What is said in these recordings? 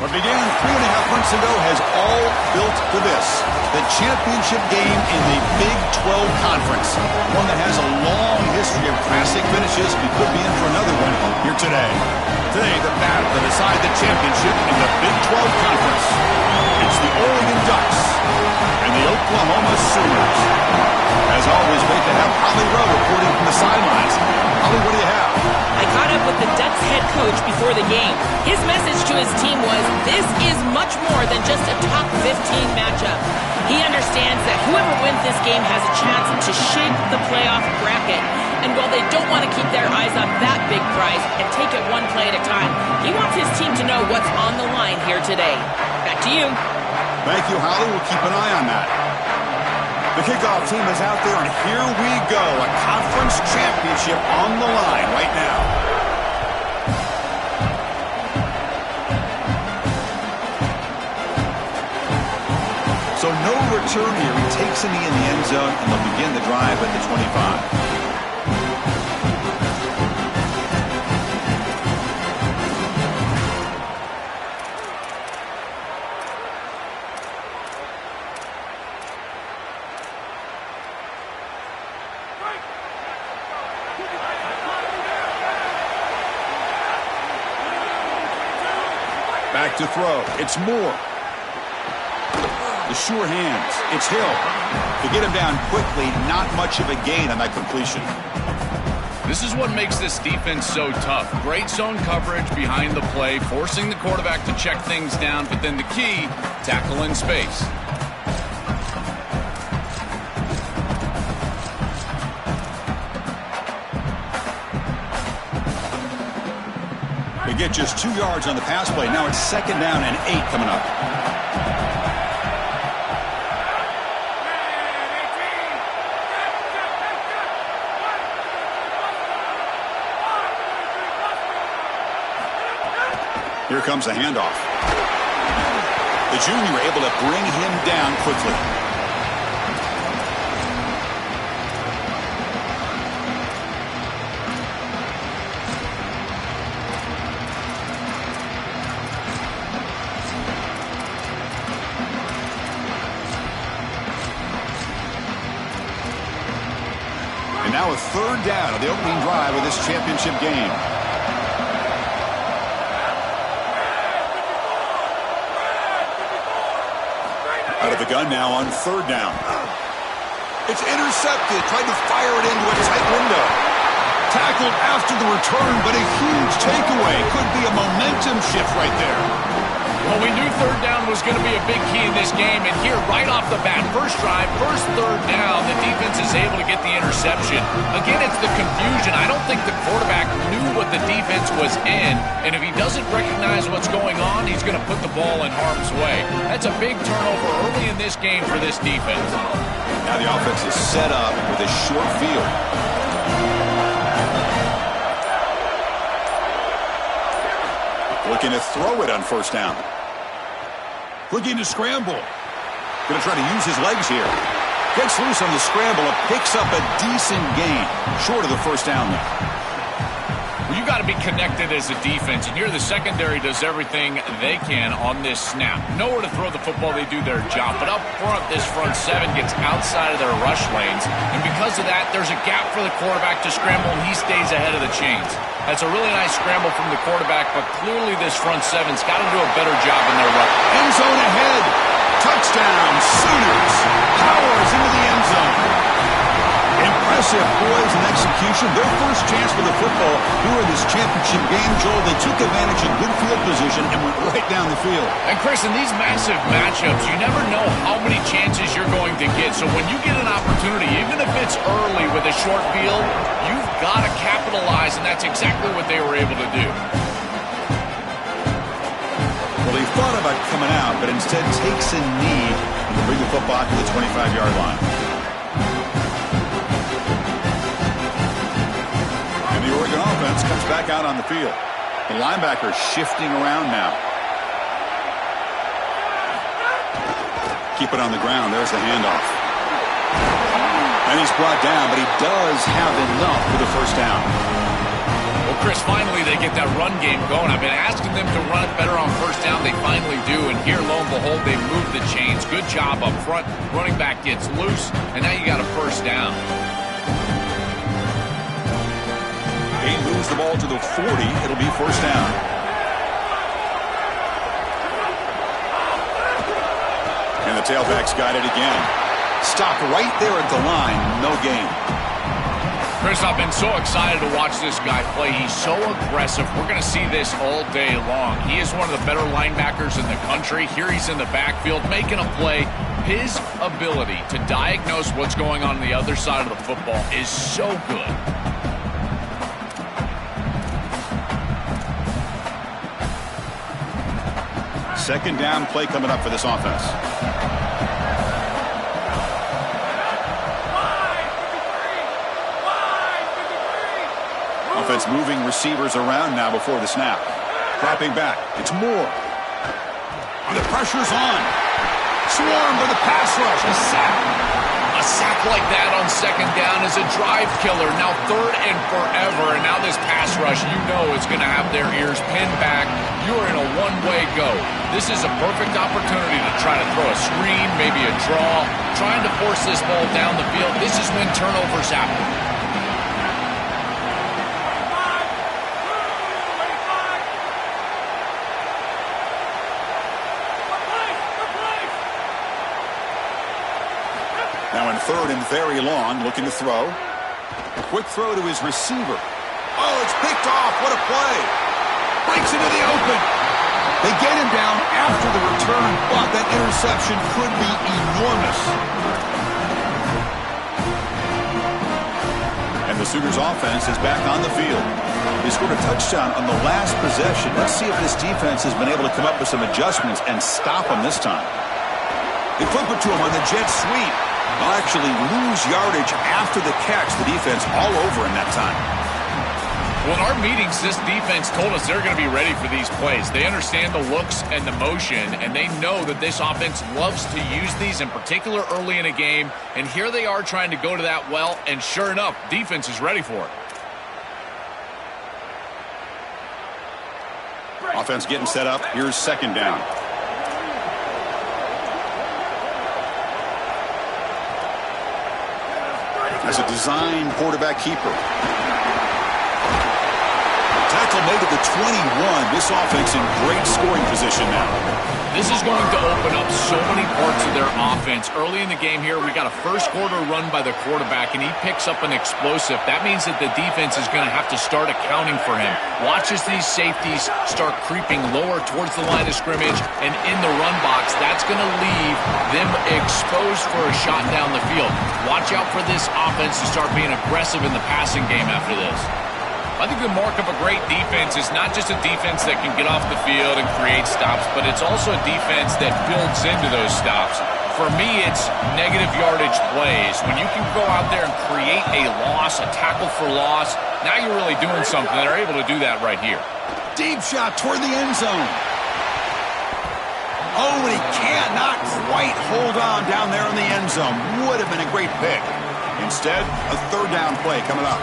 What began 3.5 months ago has all built to this. The championship game in the Big 12 Conference. One that has a long history of classic finishes. We could be in for another one here today. Today, the battle to decide the championship in the Big 12 Conference. It's the Oregon Ducks and the Oklahoma Sooners. As always, great to have Holly Rowe reporting from the sidelines. Holly, what do you have? I caught up with the Ducks head coach before the game. His message to his team was, this is much more than just a top 15 matchup. He understands that whoever wins this game has a chance to shape the playoff bracket. And while they don't want to keep their eyes on that big prize and take it one play at a time, he wants his team to know what's on the line here today. Back to you. Thank you, Holly. We'll keep an eye on that. The kickoff team is out there, and here we go. A conference championship on the line right now. So no return here. He takes a knee in the end zone, and they'll begin the drive at the 25. Back to throw. It's Moore. The sure hands. It's Hill. To get him down quickly, not much of a gain on that completion. This is what makes this defense so tough. Great zone coverage behind the play, forcing the quarterback to check things down, but then the key, tackle in space. They get just 2 yards on the pass play. Now it's 2nd down and 8 coming up. Here comes the handoff. The junior able to bring him down quickly. And now a 3rd down of the opening drive of this championship game. Out of the gun now on 3rd down. It's intercepted. Tried to fire it into a tight window. Tackled after the return, but a huge takeaway. Could be a momentum shift right there. Well, we knew 3rd down was going to be a big key in this game, and here, right off the bat, first drive, first 3rd down, the defense is able to get the interception. Again, it's the confusion. I don't think the quarterback knew what the defense was in, and if he doesn't recognize what's going on, he's going to put the ball in harm's way. That's a big turnover early in this game for this defense. Now the offense is set up with a short field. Looking to throw it on 1st down. Looking to scramble. Going to try to use his legs here. Gets loose on the scramble and picks up a decent gain. Short of the 1st down there. Well, you got to be connected as a defense, and here the secondary does everything they can on this snap. Nowhere to throw the football, they do their job. But up front, this front 7 gets outside of their rush lanes, and because of that, there's a gap for the quarterback to scramble, and he stays ahead of the chains. That's a really nice scramble from the quarterback, but clearly this front 7's got to do a better job in their run. End zone ahead. Touchdown, Sooners. Powers into the end zone. Impressive poise and execution. Their first chance for the football here in this championship game, Joel. They took advantage of good field position and went right down the field. And Chris, in these massive matchups, you never know how many chances you're going to get. So when you get an opportunity, even if it's early with a short field, you've got to capitalize, and that's exactly what they were able to do. Well, he thought about coming out, but instead takes a knee to bring the football to the 25-yard line. And the Oregon offense comes back out on the field. The linebacker shifting around now. Keep it on the ground. There's the handoff. And he's brought down, but he does have enough for the 1st down. Well, Chris, finally they get that run game going. I've been asking them to run it better on first down. They finally do, and here, lo and behold, they move the chains. Good job up front. Running back gets loose, and now you got a first down. He moves the ball to the 40. It'll be first down. And the tailback's got it again. Stop right there at the line. No gain. Chris, I've been so excited to watch this guy play. He's so aggressive. We're going to see this all day long. He is one of the better linebackers in the country. Here he's in the backfield making a play. His ability to diagnose what's going on the other side of the football is so good. Second down play coming up for this offense. Offense moving receivers around now before the snap. Dropping back. It's Moore. And the pressure's on. Swarmed by the pass rush. A sack. A sack like that on second down is a drive killer. Now third and forever. And now this pass rush, you know it's going to have their ears pinned back. You're in a one-way go. This is a perfect opportunity to try to throw a screen, maybe a draw. Trying to force this ball down the field. This is when turnovers happen. Now in third and very long, looking to throw. A quick throw to his receiver. Oh, it's picked off. What a play. Breaks into the open. They get him down after the return, but that interception could be enormous. And the Sooners offense is back on the field. They scored a touchdown on the last possession. Let's see if this defense has been able to come up with some adjustments and stop them this time. They flip it to him on the jet sweep. They'll actually lose yardage after the catch. The defense all over in that time. Well, in our meetings, this defense told us they're going to be ready for these plays. They understand the looks and the motion, and they know that this offense loves to use these, in particular early in a game. And here they are trying to go to that well, and sure enough, defense is ready for it. Offense getting set up. Here's second down. As a design quarterback keeper. Tackle made to the 21. This offense in great scoring position now. This is going to open up so many parts of their offense. Early in the game here, we got a first quarter run by the quarterback, and he picks up an explosive. That means that the defense is going to have to start accounting for him. Watch as these safeties start creeping lower towards the line of scrimmage and in the run box. That's going to leave them exposed for a shot down the field. Watch out for this offense to start being aggressive in the passing game after this. I think the mark of a great defense is not just a defense that can get off the field and create stops, but it's also a defense that builds into those stops. For me, it's negative yardage plays. When you can go out there and create a loss, a tackle for loss, now you're really doing something. They're able to do that right here. Deep shot toward the end zone. Oh, and he cannot quite hold on down there in the end zone. Would have been a great pick. Instead, a third down play coming up.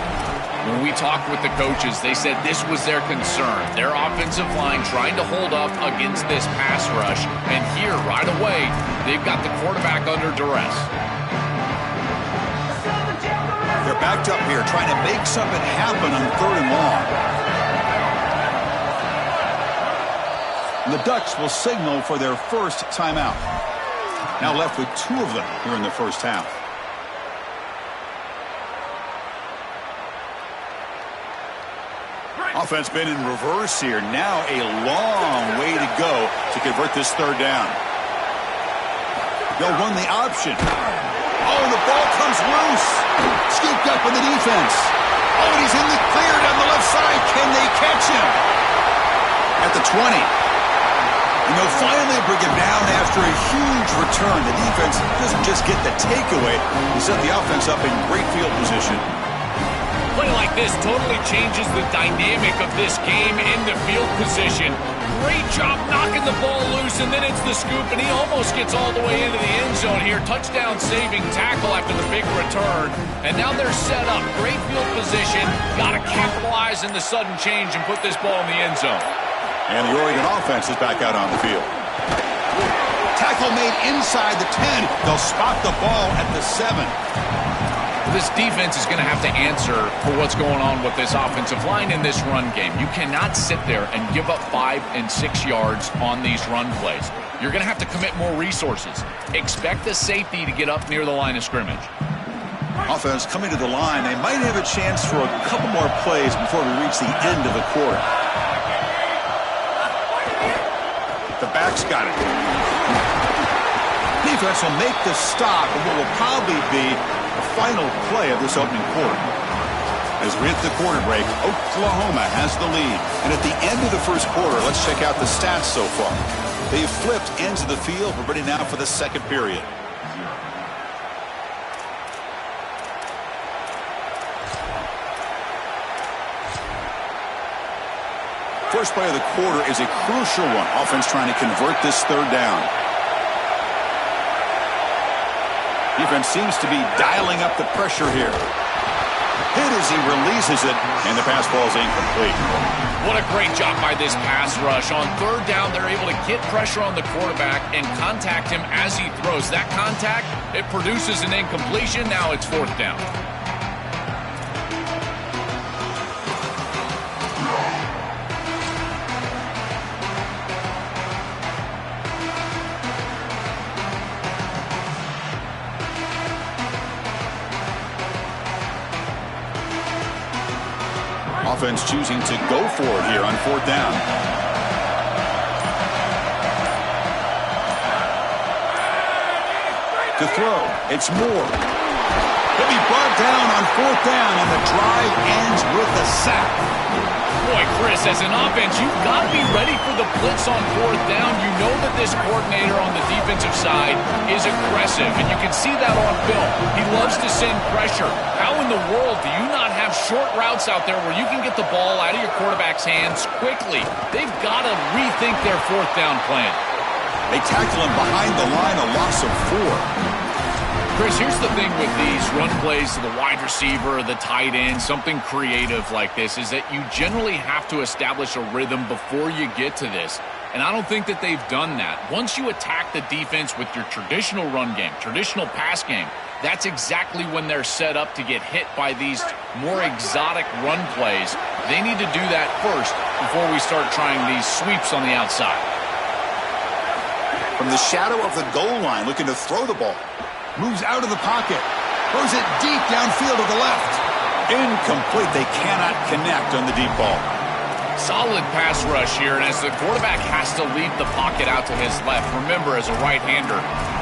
When we talked with the coaches, they said this was their concern. Their offensive line trying to hold up against this pass rush. And here, right away, they've got the quarterback under duress. They're backed up here, trying to make something happen on third and long. And the Ducks will signal for their first timeout. Now left with two of them here in the first half. Offense been in reverse here. Now a long way to go to convert this third down. They'll run the option. Oh, the ball comes loose. Scooped up in the defense. Oh, and he's in the clear down the left side. Can they catch him? At the 20. And they'll finally bring him down after a huge return. The defense doesn't just get the takeaway. He set the offense up in great field position. play like this totally changes the dynamic of this game in the field position. Great job knocking the ball loose, and then it's the scoop, and he almost gets all the way into the end zone here. Touchdown saving tackle after the big return. And now they're set up. Great field position. Got to capitalize in the sudden change and put this ball in the end zone. And the Oregon offense is back out on the field. Tackle made inside the 10. They'll spot the ball at the 7. This defense is going to have to answer for what's going on with this offensive line in this run game. You cannot sit there and give up 5 and 6 yards on these run plays. You're going to have to commit more resources. Expect the safety to get up near the line of scrimmage. Offense coming to the line. They might have a chance for a couple more plays before we reach the end of the quarter. The back's got it. Defense will make the stop of what will probably be the final play of this opening quarter. As we hit the quarter break, Oklahoma has the lead. And at the end of the first quarter, let's check out the stats so far. They've flipped ends of the field. We're ready now for the second period. First play of the quarter is a crucial one. Offense trying to convert this third down. Defense seems to be dialing up the pressure here. Hit as he releases it, and the pass ball is incomplete. What a great job by this pass rush. On third down, they're able to get pressure on the quarterback and contact him as he throws. That contact, it produces an incompletion. Now it's fourth down. Offense choosing to go for it here on fourth down. To throw, it's Moore. He'll be brought down on fourth down, and the drive ends with a sack. Boy, Chris, as an offense, you've got to be ready for the blitz on fourth down. You know that this coordinator on the defensive side is aggressive, and you can see that on film. He loves to send pressure. How in the world do you not have short routes out there where you can get the ball out of your quarterback's hands quickly? They've got to rethink their fourth down plan. They tackle him behind the line, a loss of 4. Chris, here's the thing with these run plays to the wide receiver, the tight end, something creative like this, is that you generally have to establish a rhythm before you get to this. And I don't think that they've done that. Once you attack the defense with your traditional run game, traditional pass game, that's exactly when they're set up to get hit by these more exotic run plays. They need to do that first before we start trying these sweeps on the outside. From the shadow of the goal line, looking to throw the ball. Moves out of the pocket. Throws it deep downfield to the left. Incomplete. They cannot connect on the deep ball. Solid pass rush here, and as the quarterback has to leave the pocket out to his left, remember, as a right-hander,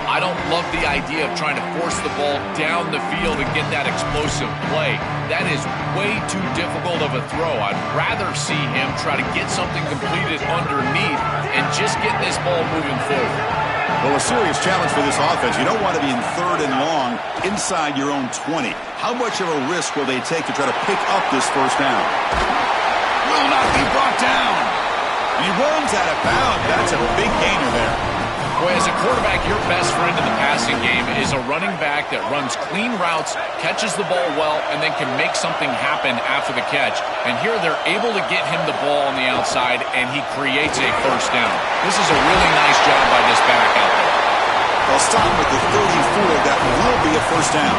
I don't love the idea of trying to force the ball down the field and get that explosive play. That is way too difficult of a throw. I'd rather see him try to get something completed underneath and just get this ball moving forward. Well, a serious challenge for this offense. You don't want to be in third and long inside your own 20. How much of a risk will they take to try to pick up this first down? Will not be brought down. He runs out of bounds. That's a big gainer there. Boy, as a quarterback, your best friend in the passing game is a running back that runs clean routes, catches the ball well, and then can make something happen after the catch. And here they're able to get him the ball on the outside, and he creates a first down. This is a really nice job by this back out there. They'll stop with the 34. That will be a first down.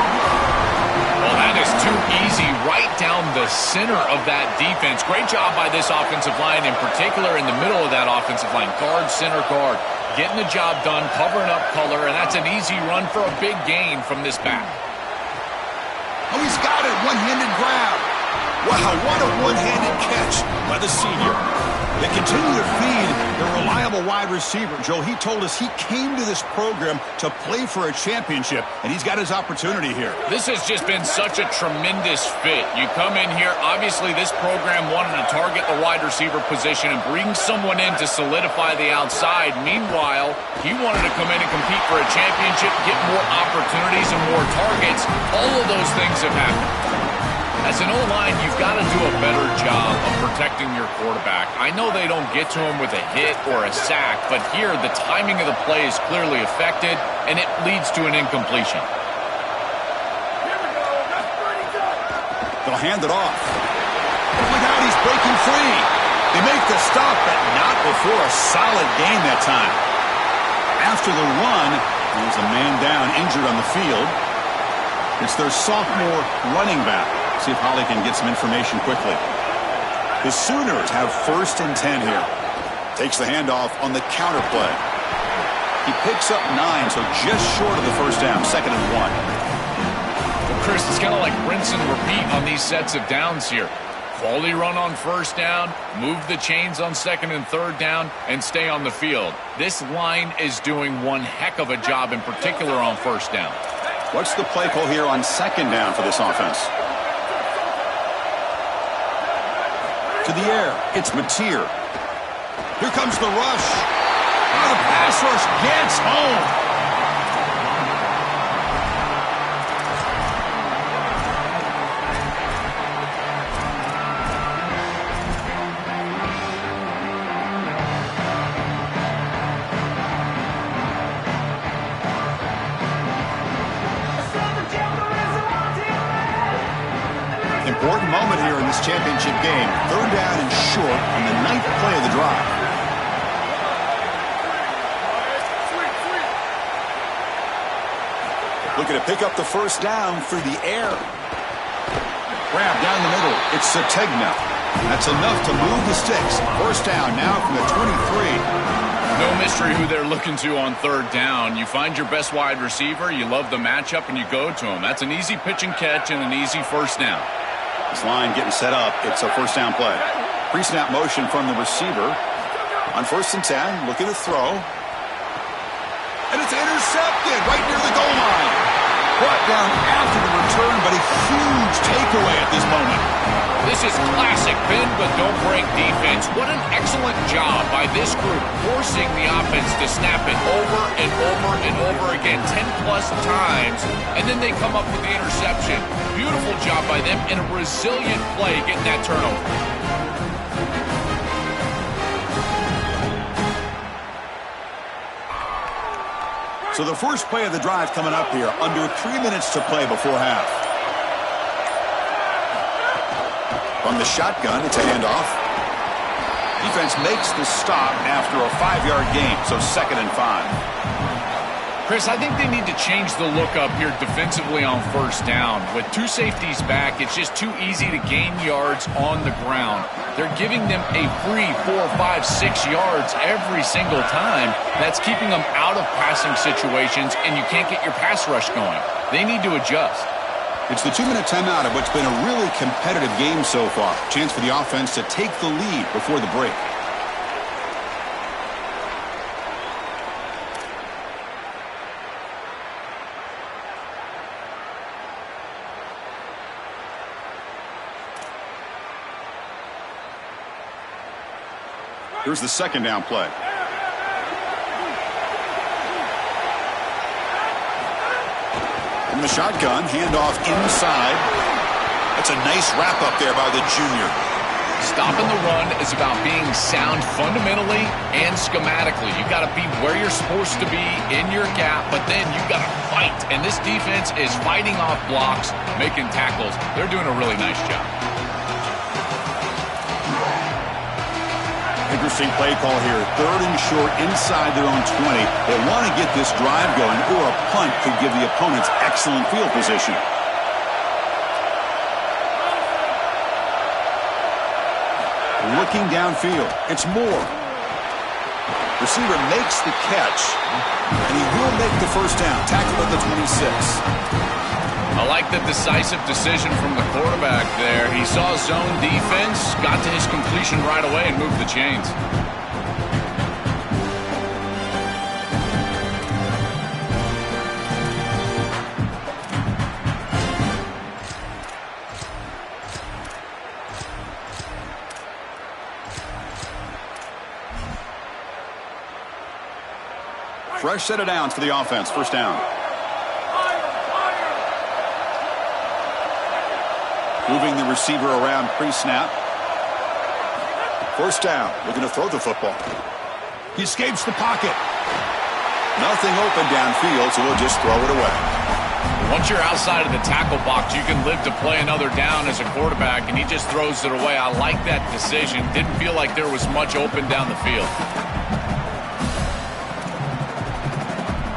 Well, that is too easy right down the center of that defense. Great job by this offensive line, in particular in the middle of that offensive line. Guard, center, guard. Getting the job done, covering up color, and that's an easy run for a big gain from this back. Oh, he's got it. One-handed grab. Wow, what a one-handed catch by the senior. They continue to feed their reliable wide receiver. Joe, he told us he came to this program to play for a championship, and he's got his opportunity here. This has just been such a tremendous fit. You come in here, obviously this program wanted to target the wide receiver position and bring someone in to solidify the outside. Meanwhile, he wanted to come in and compete for a championship, get more opportunities and more targets. All of those things have happened. As an O-line, you've got to do a better job of protecting your quarterback. I know they don't get to him with a hit or a sack, but here the timing of the play is clearly affected, and it leads to an incompletion. They'll hand it off. Look out, he's breaking free. They make the stop, but not before a solid gain that time. After the run, there's a man down injured on the field. It's their sophomore running back. See if Holly can get some information quickly. The Sooners have 1st and 10 here. Takes the handoff on the counter play. He picks up 9, so just short of the first down. 2nd and 1. Well, Chris, it's kind of like rinse and repeat on these sets of downs here. Quality run on first down, move the chains on 2nd and 3rd down, and stay on the field. This line is doing one heck of a job, in particular on first down. What's the play call here on 2nd down for this offense? To the air, it's Mateer. Here comes the rush. Oh, the pass rush gets home. Important moment here in this championship game. 3rd down and short on the 9th play of the drive. Looking to pick up the first down through the air. Grab down the middle. It's Sategna. That's enough to move the sticks. First down now from the 23. No mystery who they're looking to on 3rd down. You find your best wide receiver, you love the matchup, and you go to him. That's an easy pitch and catch and an easy first down. This line getting set up. It's a first down play. Pre-snap motion from the receiver. On 1st and 10, looking to throw. And it's intercepted right near the goal line. Brought down after the return, but a huge takeaway at this moment. This is classic bend but don't break defense. What an excellent job by this group, forcing the offense to snap it over and over and over again 10-plus times, and then they come up with the interception. Beautiful job by them in a resilient play getting that turnover. So the first play of the drive coming up here, under 3 minutes to play before half. From the shotgun, it's a handoff. Defense makes the stop after a 5-yard gain, so 2nd and 5. Chris, I think they need to change the look up here defensively on first down. With 2 safeties back, it's just too easy to gain yards on the ground. They're giving them a free 4, 5, 6 yards every single time. That's keeping them out of passing situations, and you can't get your pass rush going. They need to adjust. It's the 2-minute timeout of what's been a really competitive game so far. Chance for the offense to take the lead before the break. Here's the 2nd down play. From the shotgun, handoff inside. That's a nice wrap up there by the junior. Stopping the run is about being sound fundamentally and schematically. You've got to be where you're supposed to be in your gap, but then you've got to fight. And this defense is fighting off blocks, making tackles. They're doing a really nice job. Interesting play call here. 3rd and short inside their own 20. They want to get this drive going, or a punt could give the opponents excellent field position. Looking downfield. It's Moore. Receiver makes the catch, and he will make the first down. Tackled at the 26. I like the decisive decision from the quarterback there. He saw zone defense, got to his completion right away, and moved the chains. Fresh set of downs for the offense. First down. Moving the receiver around pre-snap. First down. Looking to throw the football. He escapes the pocket. Nothing open downfield, so we'll just throw it away. Once you're outside of the tackle box, you can live to play another down as a quarterback, and he just throws it away. I like that decision. Didn't feel like there was much open down the field.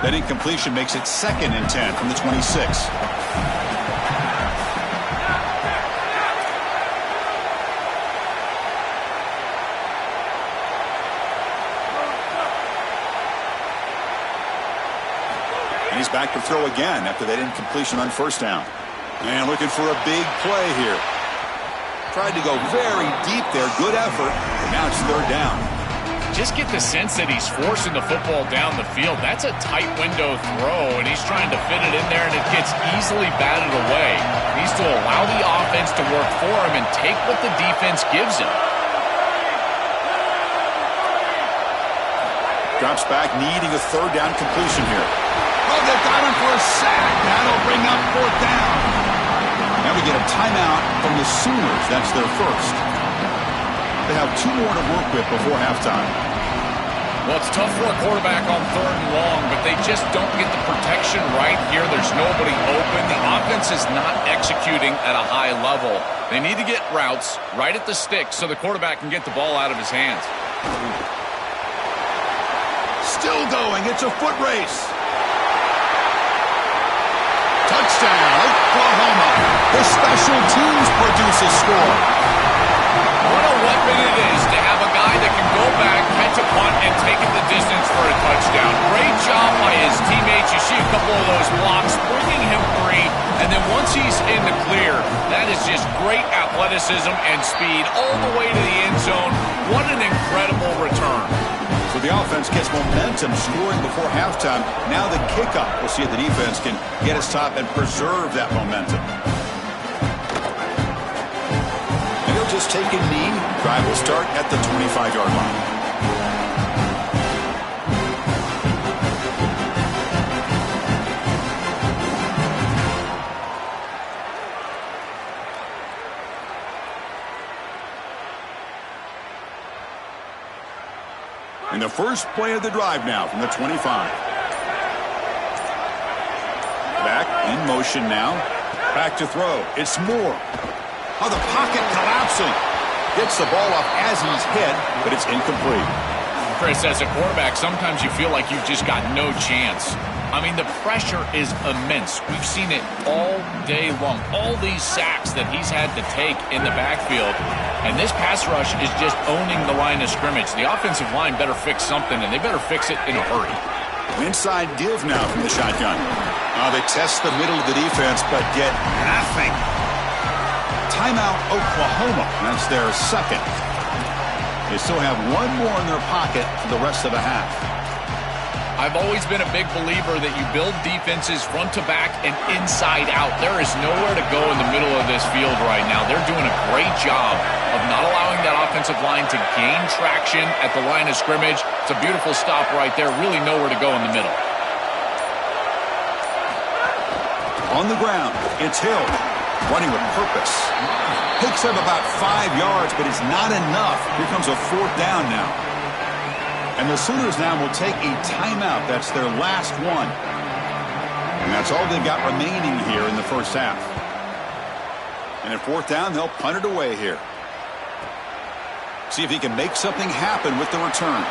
That incompletion makes it 2nd and 10 from the 26. He's back to throw again after that incompletion on first down. And looking for a big play here. Tried to go very deep there. Good effort. Now it's 3rd down. Just get the sense that he's forcing the football down the field. That's a tight window throw, and he's trying to fit it in there, and it gets easily batted away. He needs to allow the offense to work for him and take what the defense gives him. Drops back, needing a 3rd down completion here. Oh, they've got him for a sack. That'll bring up 4th down. Now we get a timeout from the Sooners. That's their first. They have 2 more to work with before halftime. Well, it's tough for a quarterback on 3rd and long, but they just don't get the protection right here. There's nobody open. The offense is not executing at a high level. They need to get routes right at the stick so the quarterback can get the ball out of his hands. Still going. It's a foot race. Touchdown, Oklahoma. The special teams produce a score. What a weapon it is to have a guy that can go back, catch a punt, and take it the distance for a touchdown. Great job by his teammates. You see a couple of those blocks, bringing him free. And then once he's in the clear, that is just great athleticism and speed all the way to the end zone. What an incredible return. So the offense gets momentum, scoring before halftime. Now the kickoff. We'll see if the defense can get us top and preserve that momentum. And he'll just take a knee. Drive will start at the 25-yard line. And the first play of the drive now from the 25. Back in motion now. Back to throw. It's Moore. Oh, the pocket collapsing. Gets the ball off as he's hit, but it's incomplete. Chris, as a quarterback, sometimes you feel like you've just got no chance. I mean, the pressure is immense. We've seen it all day long. All these sacks that he's had to take in the backfield. And this pass rush is just owning the line of scrimmage. The offensive line better fix something, and they better fix it in a hurry. Inside Div now from the shotgun. They test the middle of the defense, but get nothing. Timeout, Oklahoma. That's their second. They still have 1 more in their pocket for the rest of the half. I've always been a big believer that you build defenses front to back and inside out. There is nowhere to go in the middle of this field right now. They're doing a great job of not allowing that offensive line to gain traction at the line of scrimmage. It's a beautiful stop right there. Really nowhere to go in the middle. On the ground, it's Hill. Running with purpose. Picks up about 5 yards, but it's not enough. Here comes a 4th down now. And the Sooners now will take a timeout. That's their last one. And that's all they've got remaining here in the first half. And at 4th down, they'll punt it away here. See if he can make something happen with the return.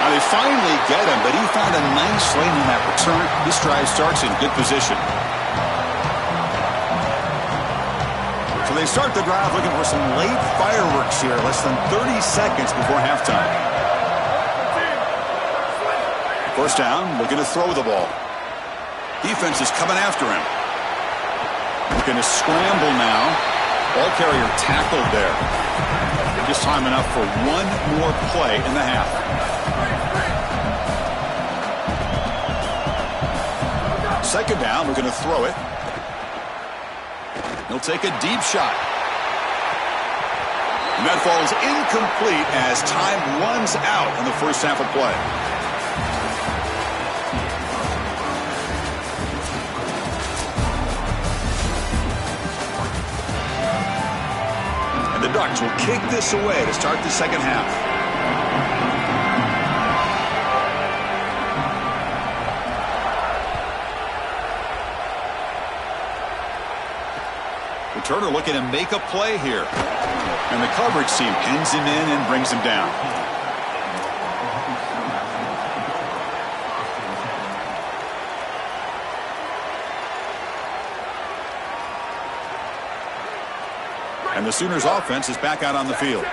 Now they finally get him, but he found a nice lane in that return. This drive starts in good position. So they start the drive looking for some late fireworks here, less than 30 seconds before halftime. First down, looking to throw the ball. Defense is coming after him. Looking to scramble now. Ball carrier tackled there. Just time enough for 1 more play in the half. Second down, looking to throw it. He'll take a deep shot. And that falls incomplete as time runs out in the first half of play. the Ducks will kick this away to start the second half. Returner looking to make a play here. And the coverage team pins him in and brings him down. And the Sooners offense is back out on the field.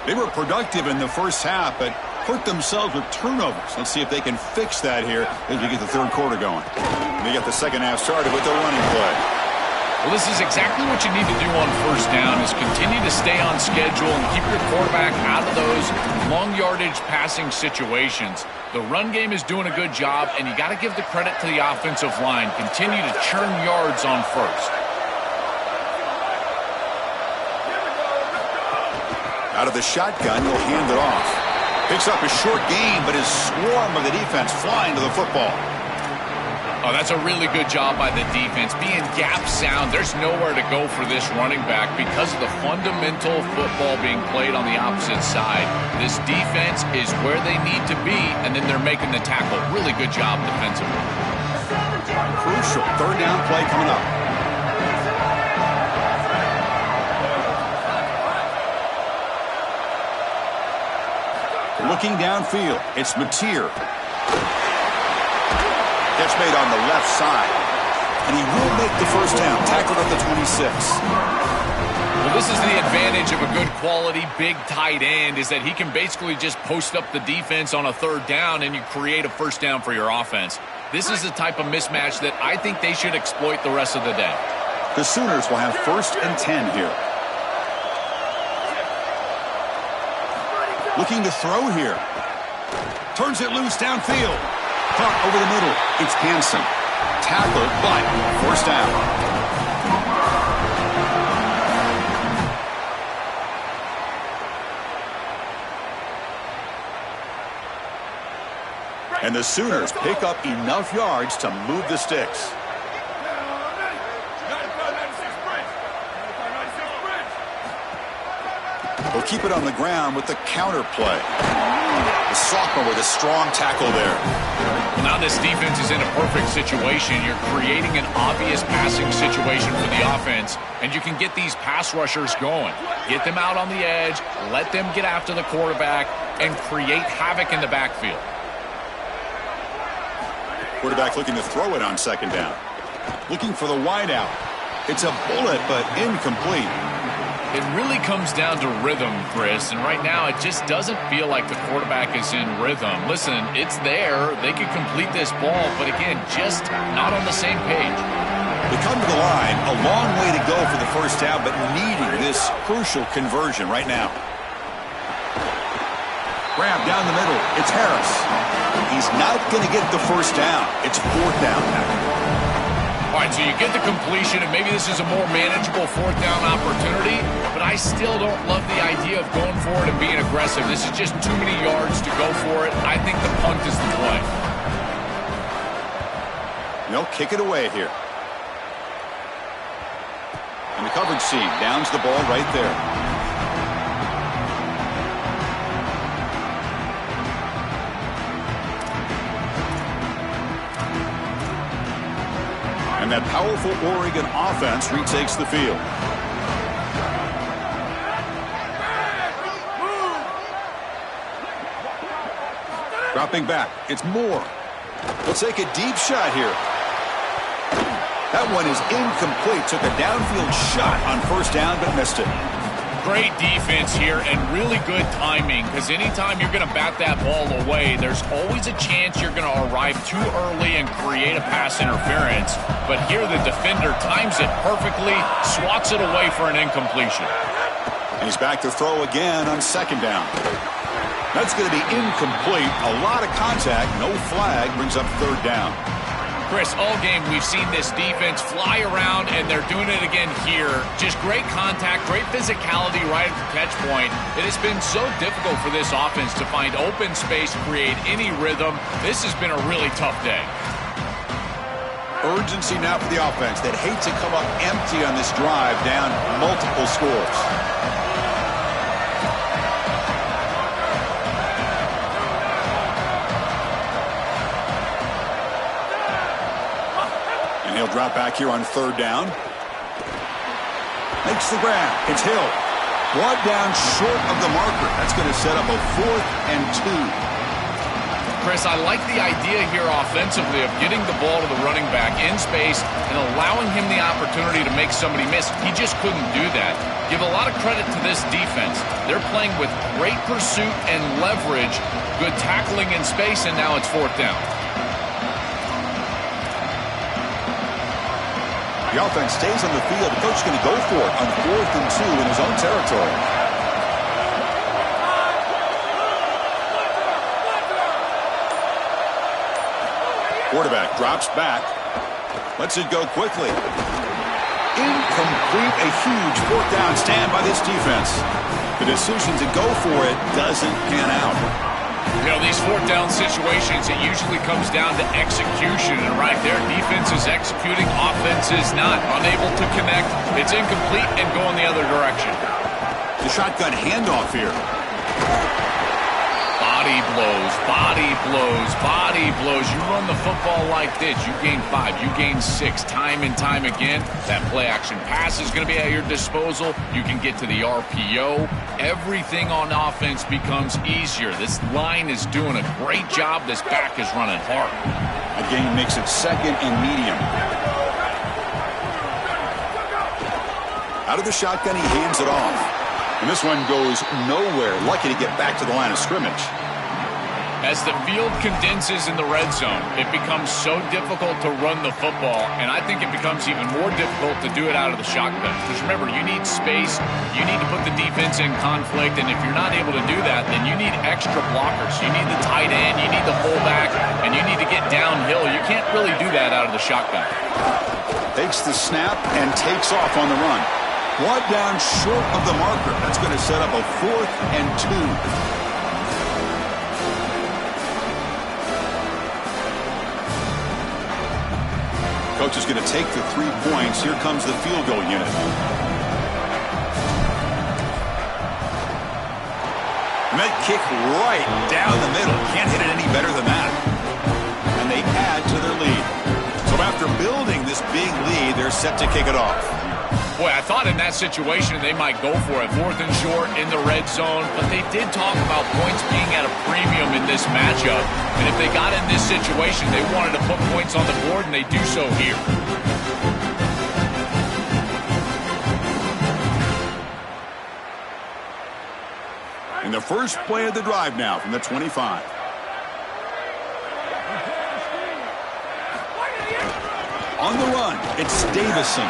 They were productive in the first half, but hurt themselves with turnovers. Let's see if they can fix that here as we get the third quarter going. They get the second half started with the running play. Well, this is exactly what you need to do on first down is continue to stay on schedule and keep your quarterback out of those long yardage passing situations. The run game is doing a good job, and you got to give the credit to the offensive line. Continue to churn yards on first. Out of the shotgun, he'll hand it off. Picks up a short gain, but his swarm of the defense flying to the football. Oh, that's a really good job by the defense. Being gap sound, there's nowhere to go for this running back because of the fundamental football being played on the opposite side. This defense is where they need to be, and then they're making the tackle. Really good job defensively. Crucial third down play coming up. Looking downfield, it's Mateer. Catch made on the left side. And he will make the first down. Tackled at the 26. Well, this is the advantage of a good quality big tight end is that he can basically just post up the defense on a third down and you create a first down for your offense. This is the type of mismatch that I think they should exploit the rest of the day. The Sooners will have 1st and 10 here. Looking to throw here. Turns it loose downfield. Caught over the middle. It's Hansen. Tackled, but first down. And the Sooners pick up enough yards to move the sticks. They'll keep it on the ground with the counter play. The sophomore with a strong tackle there. Well, now this defense is in a perfect situation. You're creating an obvious passing situation for the offense, and you can get these pass rushers going. Get them out on the edge, let them get after the quarterback, and create havoc in the backfield. Quarterback looking to throw it on second down. Looking for the wideout. It's a bullet, but incomplete. It really comes down to rhythm, Chris, and right now it just doesn't feel like the quarterback is in rhythm. Listen, it's there. They could complete this ball, but again, just not on the same page. They come to the line, a long way to go for the first down, but needing this crucial conversion right now. Grab down the middle. It's Harris. He's not going to get the first down. It's fourth down now. All right, so you get the completion, and maybe this is a more manageable fourth down opportunity, but I still don't love the idea of going for it and being aggressive. This is just too many yards to go for it. I think the punt is the play. They'll kick it away here. And the coverage team downs the ball right there. And that powerful Oregon offense retakes the field. Dropping back. It's Moore. They'll take a deep shot here. That one is incomplete. Took a downfield shot on first down, but missed it. Great defense here and really good timing because anytime you're going to bat that ball away, there's always a chance you're going to arrive too early and create a pass interference. But here the defender times it perfectly, swats it away for an incompletion. And he's back to throw again on second down. That's going to be incomplete. A lot of contact, no flag, brings up third down. Chris, all game we've seen this defense fly around, and they're doing it again here. Just great contact, great physicality right at the catch point. It has been so difficult for this offense to find open space, create any rhythm. This has been a really tough day. Urgency now for the offense that hate to come up empty on this drive, down multiple scores. They'll drop back here on 3rd down. Makes the grab. It's Hill. Brought down short of the marker. That's going to set up a 4th and 2. Chris, I like the idea here offensively of getting the ball to the running back in space and allowing him the opportunity to make somebody miss. He just couldn't do that. Give a lot of credit to this defense. They're playing with great pursuit and leverage, good tackling in space, and now it's 4th down. The offense stays on the field. The coach is going to go for it on 4th and 2 in his own territory. Quarterback drops back. Lets it go quickly. Incomplete. A huge 4th down stand by this defense. The decision to go for it doesn't pan out. You know, these 4th down situations, it usually comes down to execution. And right there, defense is executing, offense is not. Unable to connect. It's incomplete and going the other direction. The shotgun handoff here. Body blows, body blows, body blows. You run the football like this, you gain 5, you gain 6, time and time again. That play-action pass is going to be at your disposal. You can get to the RPO. Everything on offense becomes easier. This line is doing a great job. This back is running hard. A gain makes it 2nd and medium. Out of the shotgun, he hands it off. And this one goes nowhere. Lucky to get back to the line of scrimmage. As the field condenses in the red zone, it becomes so difficult to run the football, and I think it becomes even more difficult to do it out of the shotgun. Because remember, you need space, you need to put the defense in conflict, and if you're not able to do that, then you need extra blockers. You need the tight end, you need the fullback, and you need to get downhill. You can't really do that out of the shotgun. Takes the snap and takes off on the run. Brought down short of the marker. That's going to set up a 4th and 2. Coach is going to take the 3 points. Here comes the field goal unit. And that kick right down the middle. Can't hit it any better than that. And they add to their lead. So after building this big lead, they're set to kick it off. Boy, I thought in that situation they might go for it. 4th and short in the red zone. But they did talk about points being at a premium in this matchup. And if they got in this situation, they wanted to put points on the board, and they do so here. In the first play of the drive now from the 25. On the run, it's Davison.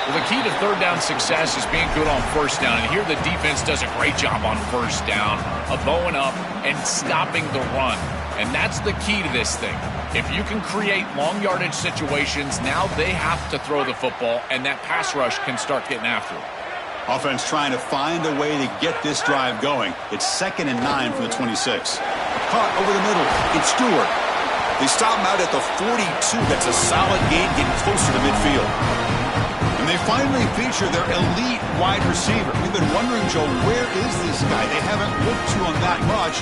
Well, the key to 3rd down success is being good on 1st down. And here the defense does a great job on 1st down of bowing up and stopping the run. And that's the key to this thing. If you can create long yardage situations, now they have to throw the football, and that pass rush can start getting after it. Offense trying to find a way to get this drive going. It's 2nd and 9 from the 26. Caught over the middle. It's Stewart. They stop him out at the 42. That's a solid gain, getting closer to midfield. And they finally feature their elite wide receiver. We've been wondering, Joe, where is this guy? They haven't looked to him that much.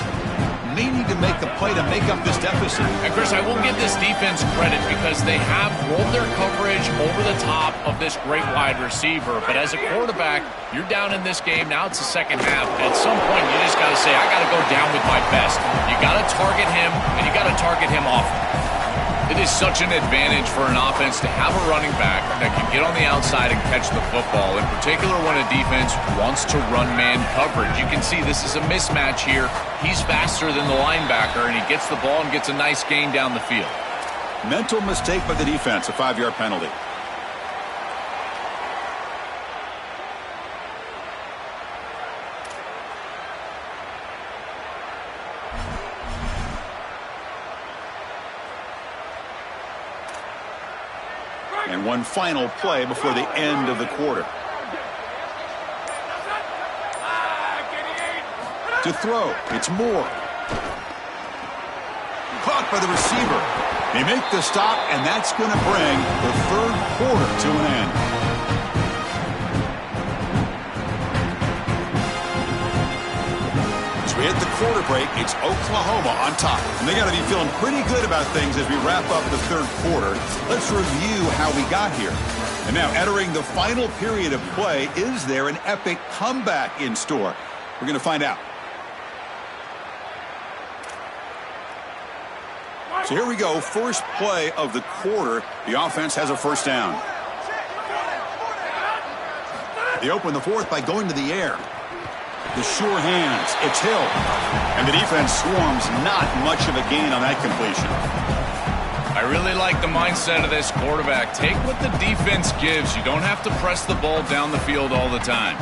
May need to make the play to make up this deficit. And Chris, I will give this defense credit because they have rolled their coverage over the top of this great wide receiver. But as a quarterback, you're down in this game. Now it's the second half. At some point, you just got to say, I got to go down with my best. You got to target him, and you got to target him often. It is such an advantage for an offense to have a running back that can get on the outside and catch the football, in particular when a defense wants to run man coverage. You can see this is a mismatch here. He's faster than the linebacker, and he gets the ball and gets a nice gain down the field. Mental mistake by the defense, a 5-yard penalty. And one final play before the end of the quarter. To throw, it's Moore. Caught by the receiver. They make the stop, and that's going to bring the third quarter to an end. As we hit the quarter break, it's Oklahoma on top. And they got to be feeling pretty good about things as we wrap up the third quarter. Let's review how we got here. And now entering the final period of play, is there an epic comeback in store? We're going to find out. So here we go, first play of the quarter. The offense has a first down. They open the fourth by going to the air. The sure hands, it's Hill. And the defense swarms, not much of a gain on that completion. I really like the mindset of this quarterback. Take what the defense gives. You don't have to press the ball down the field all the time.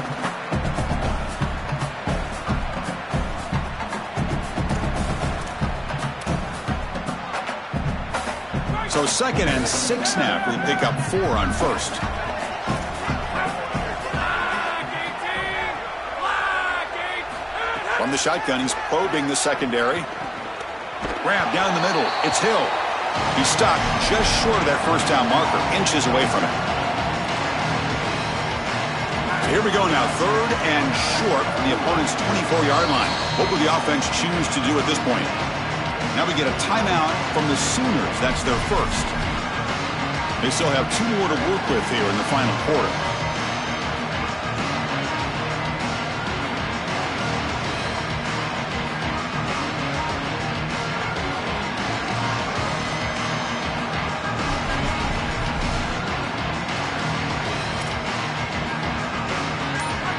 So 2nd and 6 snap. We pick up 4 on first. From the shotgun, he's probing the secondary. Grab down the middle. It's Hill. He's stopped just short of that first down marker, inches away from it. So here we go now, 3rd and short from the opponent's 24-yard line. What will the offense choose to do at this point? Now we get a timeout from the Sooners. That's their first. They still have 2 more to work with here in the final quarter.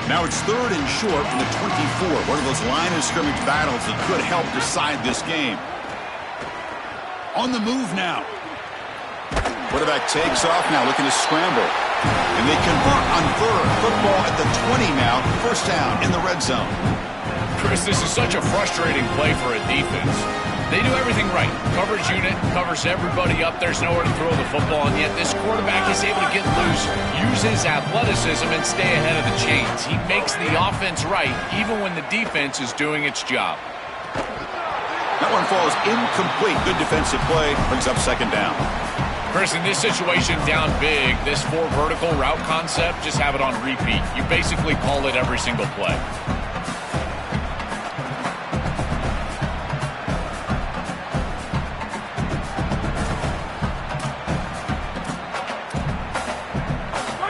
Now it's 3rd and short from the 24. One of those line of scrimmage battles that could help decide this game. On the move now. Quarterback takes off now, looking to scramble. And they convert on 3rd. Football at the 20 now. First down in the red zone. Chris, this is such a frustrating play for a defense. They do everything right. Coverage unit covers everybody up. There's nowhere to throw the football, and yet this quarterback is able to get loose, use his athleticism, and stay ahead of the chains. He makes the offense right, even when the defense is doing its job. That one falls incomplete. Good defensive play. Brings up 2nd down. Chris, in this situation, down big, this 4 vertical route concept, just have it on repeat. You basically call it every single play.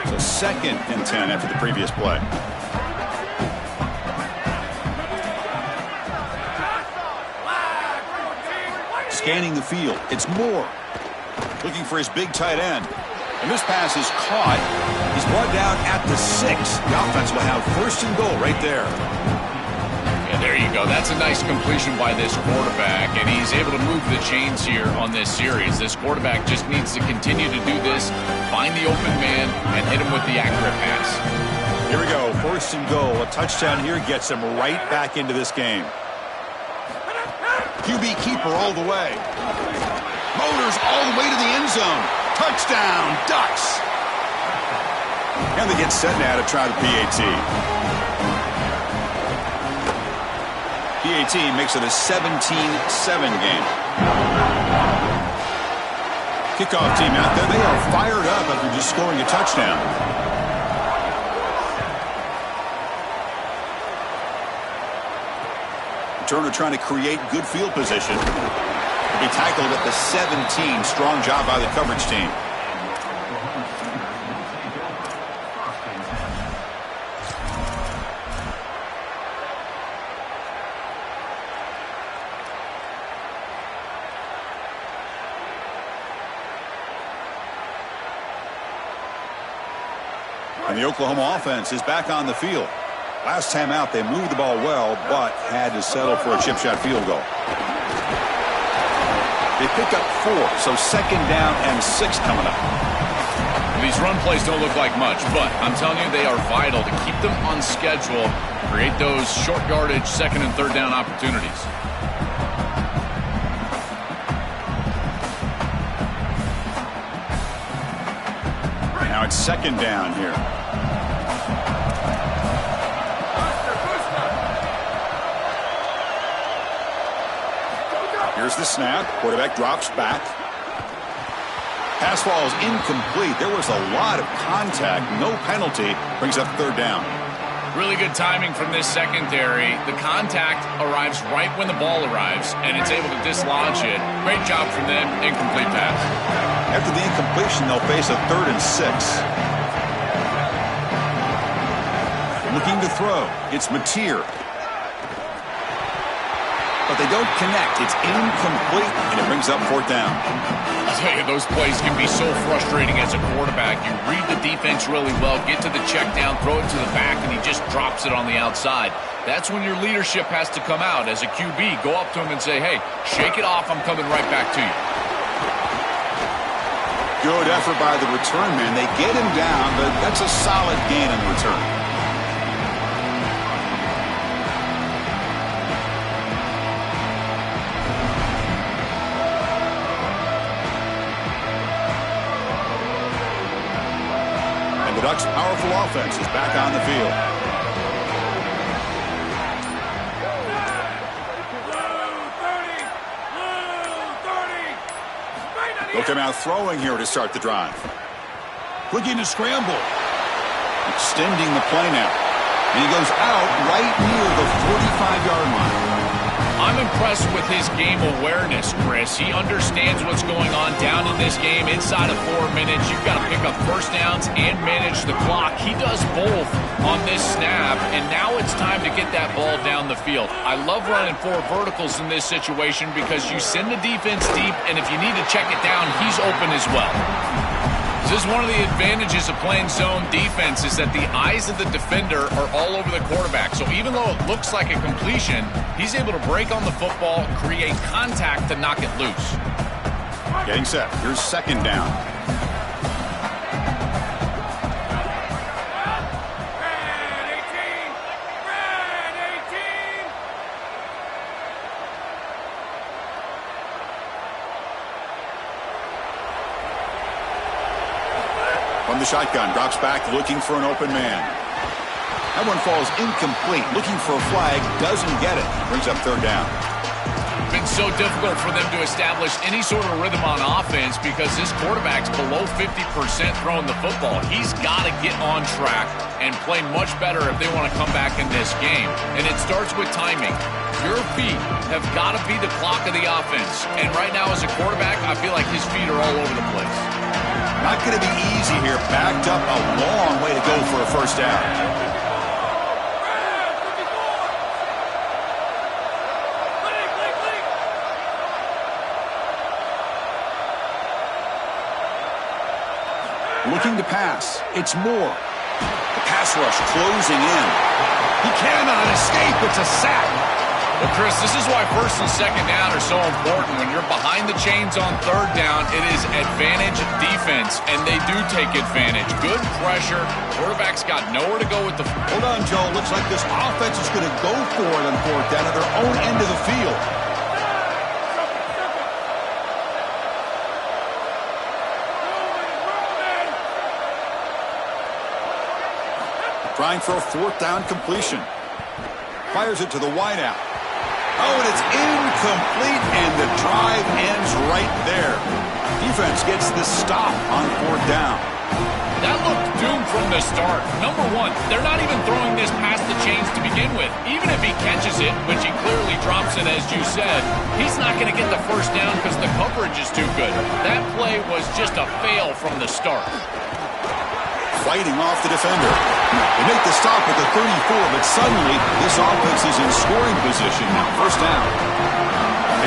So 2nd and 10 after the previous play. Scanning the field. It's Moore. Looking for his big tight end. And this pass is caught. He's brought down at the 6. The offense will have 1st and goal right there. Yeah, there you go. That's a nice completion by this quarterback, and he's able to move the chains here on this series. This quarterback just needs to continue to do this, find the open man, and hit him with the accurate pass. Here we go. 1st and goal. A touchdown here gets him right back into this game. QB keeper all the way. Motors all the way to the end zone. Touchdown, Ducks. And they get set now to try the PAT. PAT makes it a 17-7 game. Kickoff team out there. They are fired up after just scoring a touchdown. Turner trying to create good field position. He tackled at the 17. Strong job by the coverage team. And the Oklahoma offense is back on the field. Last time out, they moved the ball well, but had to settle for a chip shot field goal. They pick up 4, so 2nd down and 6 coming up. These run plays don't look like much, but I'm telling you, they are vital to keep them on schedule, create those short yardage 2nd and 3rd down opportunities. Now it's 2nd down here. Here's the snap. Quarterback drops back. Pass ball is incomplete. There was a lot of contact. No penalty. Brings up 3rd down. Really good timing from this secondary. The contact arrives right when the ball arrives, and it's able to dislodge it. Great job from them. Incomplete pass. After the incompletion, they'll face a 3rd and 6. Looking to throw. It's Mateer. But they don't connect. It's incomplete, and it brings up 4th down. I'll tell you, those plays can be so frustrating as a quarterback. You read the defense really well, get to the check down, throw it to the back, and he just drops it on the outside. That's when your leadership has to come out. As a QB, go up to him and say, hey, shake it off, I'm coming right back to you. Good effort by the return man. They get him down, but that's a solid gain in return. The Ducks' powerful offense is back on the field. They'll come out throwing here to start the drive. Looking to scramble. Extending the play now. And he goes out right near the 45-yard line. I'm impressed with his game awareness, Chris. He understands what's going on down in this game. Inside of 4 minutes, you've got to pick up first downs and manage the clock. He does both on this snap, and now it's time to get that ball down the field. I love running 4 verticals in this situation because you send the defense deep, and if you need to check it down, he's open as well. This is one of the advantages of playing zone defense is that the eyes of the defender are all over the quarterback. So even though it looks like a completion, he's able to break on the football, create contact to knock it loose. Getting set. Here's 2nd down. From the shotgun, drops back, looking for an open man. That one falls incomplete. Looking for a flag, doesn't get it. Brings up 3rd down. Been so difficult for them to establish any sort of rhythm on offense because this quarterback's below 50% throwing the football. He's got to get on track and play much better if they want to come back in this game. And it starts with timing. Your feet have got to be the clock of the offense. And right now as a quarterback, I feel like his feet are all over the place. Not going to be easy here. Backed up a long way to go for a 1st down. Looking to pass. It's Moore. The pass rush closing in. He cannot escape. It's a sack. Well, Chris, this is why 1st and 2nd down are so important. When you're behind the chains on 3rd down, it is advantage defense, and they do take advantage. Good pressure. Quarterback's got nowhere to go with the... Hold on, Joe. Looks like this offense is going to go for it on 4th down at their own end of the field. Trying for a 4th down completion. Fires it to the wideout. Oh, and it's incomplete, and the drive ends right there. Defense gets the stop on 4th down. That looked doomed from the start. Number one, they're not even throwing this past the chains to begin with. Even if he catches it, which he clearly drops it, as you said, he's not going to get the 1st down because the coverage is too good. That play was just a fail from the start. Fighting off the defender. They make the stop at the 34, but suddenly this offense is in scoring position now. 1st down.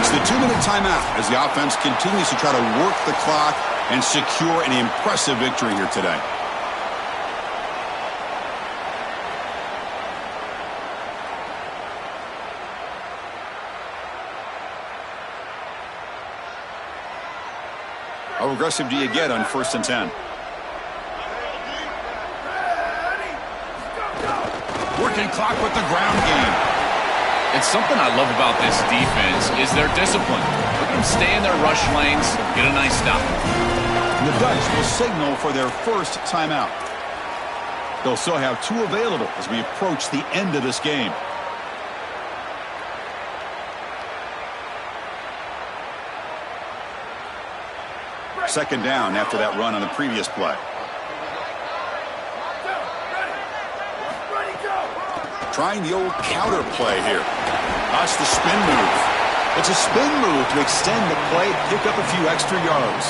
It's the 2-minute timeout as the offense continues to try to work the clock and secure an impressive victory here today. How aggressive do you get on 1st and 10? Working clock with the ground game. It's something I love about this defense is their discipline. Look at them stay in their rush lanes, get a nice stop. And the Ducks will signal for their 1st timeout. They'll still have 2 available as we approach the end of this game. Second down after that run on the previous play. Trying the old counter play here. That's the spin move. It's a spin move to extend the play, pick up a few extra yards.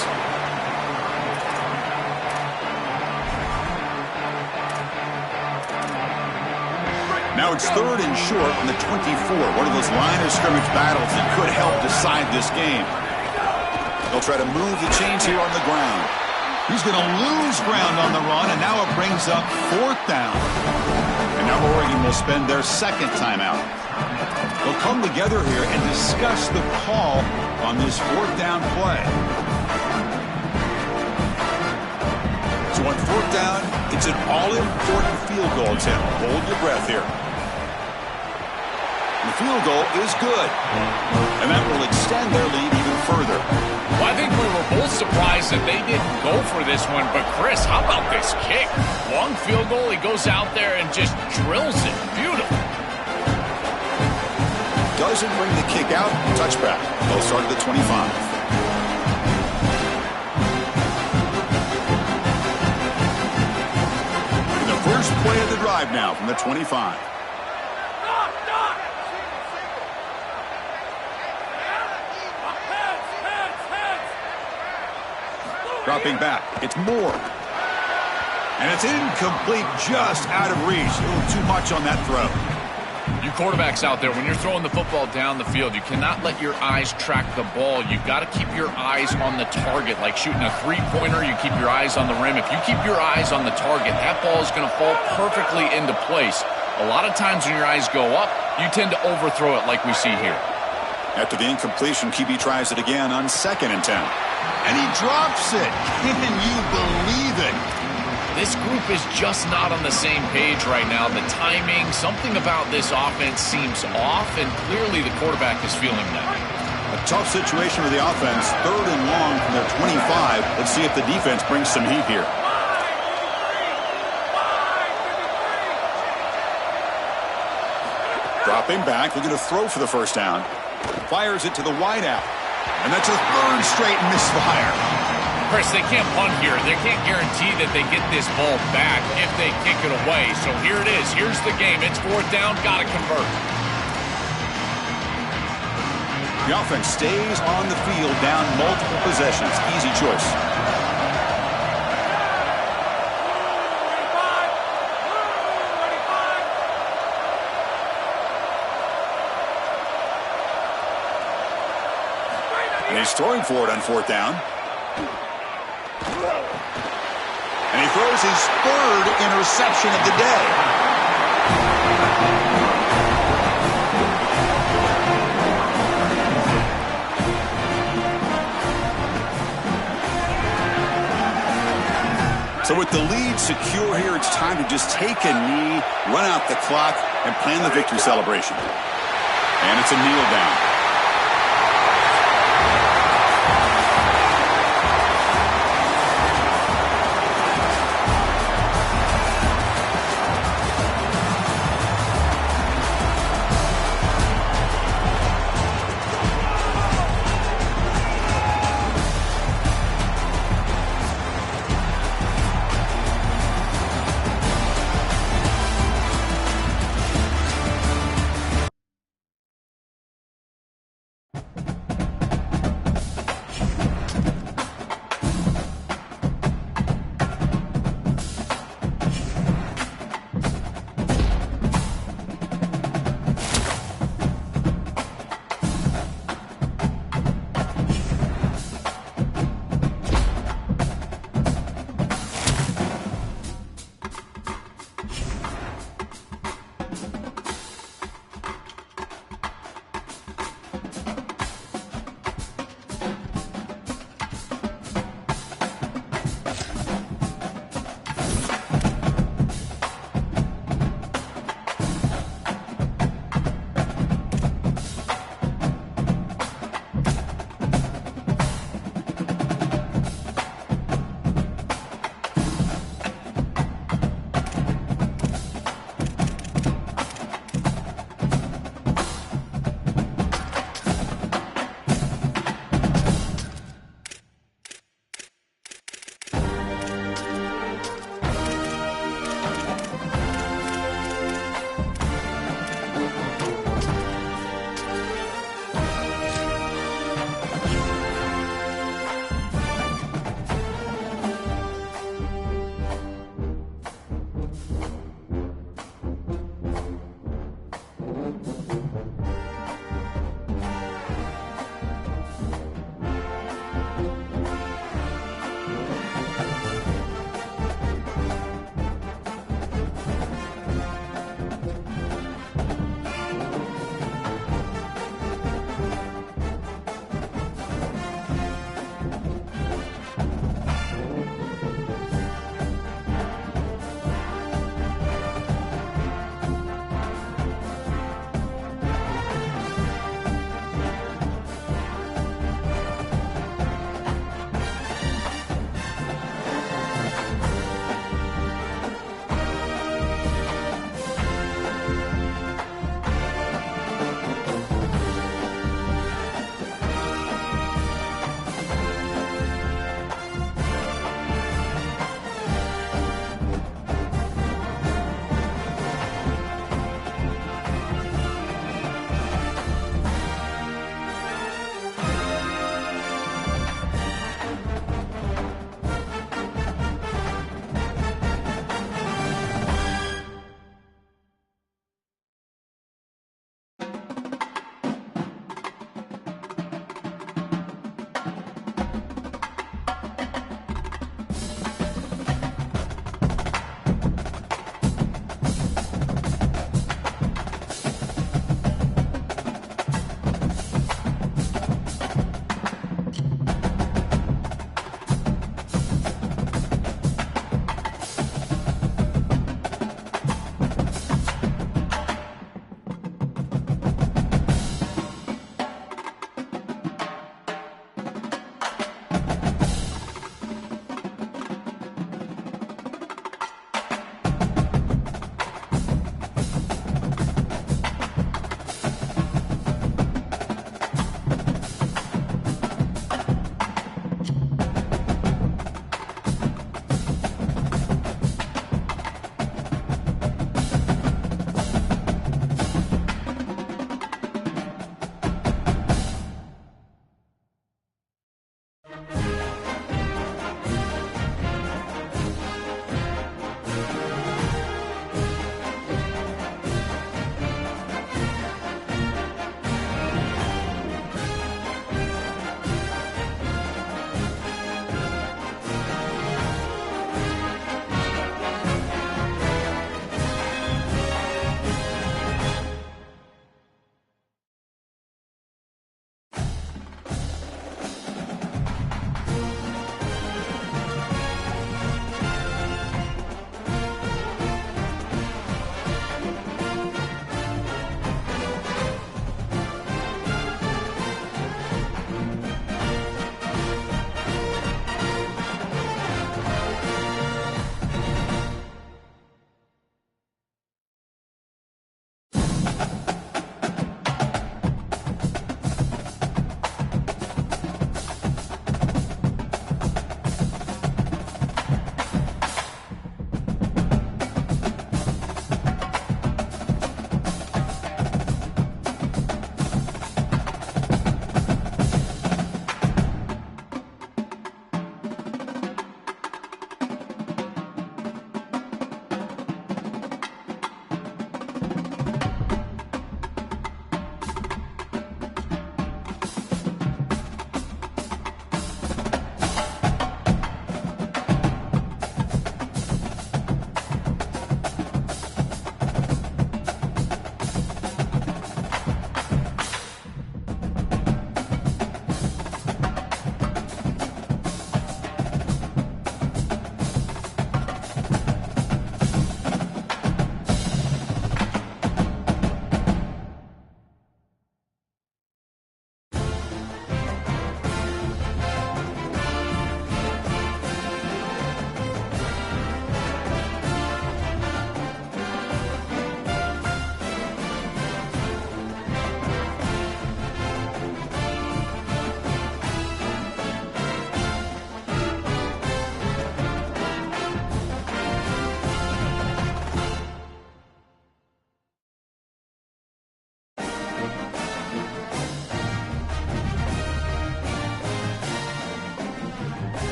Now it's 3rd and short on the 24. One of those line of scrimmage battles that could help decide this game. They'll try to move the chains here on the ground. He's going to lose ground on the run, and now it brings up 4th down. And now Oregon will spend their 2nd timeout. They'll come together here and discuss the call on this 4th down play. So on 4th down, it's an all-important field goal attempt. Hold your breath here. The field goal is good, and that will extend their lead even further. Well, I think we were both surprised that they didn't go for this one, but Chris, how about this kick? Long field goal, he goes out there and just drills it. Beautiful. Doesn't bring the kick out. Touchback. They'll start at the 25. The first play of the drive now from the 25. Dropping back. It's Moore. And it's incomplete, just out of reach. A little too much on that throw. You quarterbacks out there, when you're throwing the football down the field, you cannot let your eyes track the ball. You've got to keep your eyes on the target. Like shooting a three-pointer, you keep your eyes on the rim. If you keep your eyes on the target, that ball is going to fall perfectly into place. A lot of times when your eyes go up, you tend to overthrow it like we see here. After the incompletion, QB tries it again on 2nd and 10. And he drops it. Can you believe it? This group is just not on the same page right now. The timing, something about this offense seems off, and clearly the quarterback is feeling that. A tough situation for the offense. 3rd and long from their 25. Let's see if the defense brings some heat here. Dropping back, looking to throw for the 1st down. Fires it to the wideout. And that's a 3rd straight misfire. Chris, they can't punt here. They can't guarantee that they get this ball back if they kick it away. So here it is. Here's the game. It's 4th down. Got to convert. The offense stays on the field down multiple possessions. Easy choice. And he's throwing for it on 4th down. And he throws his 3rd interception of the day. So with the lead secure here, it's time to just take a knee, run out the clock, and plan the victory celebration. And it's a kneel down.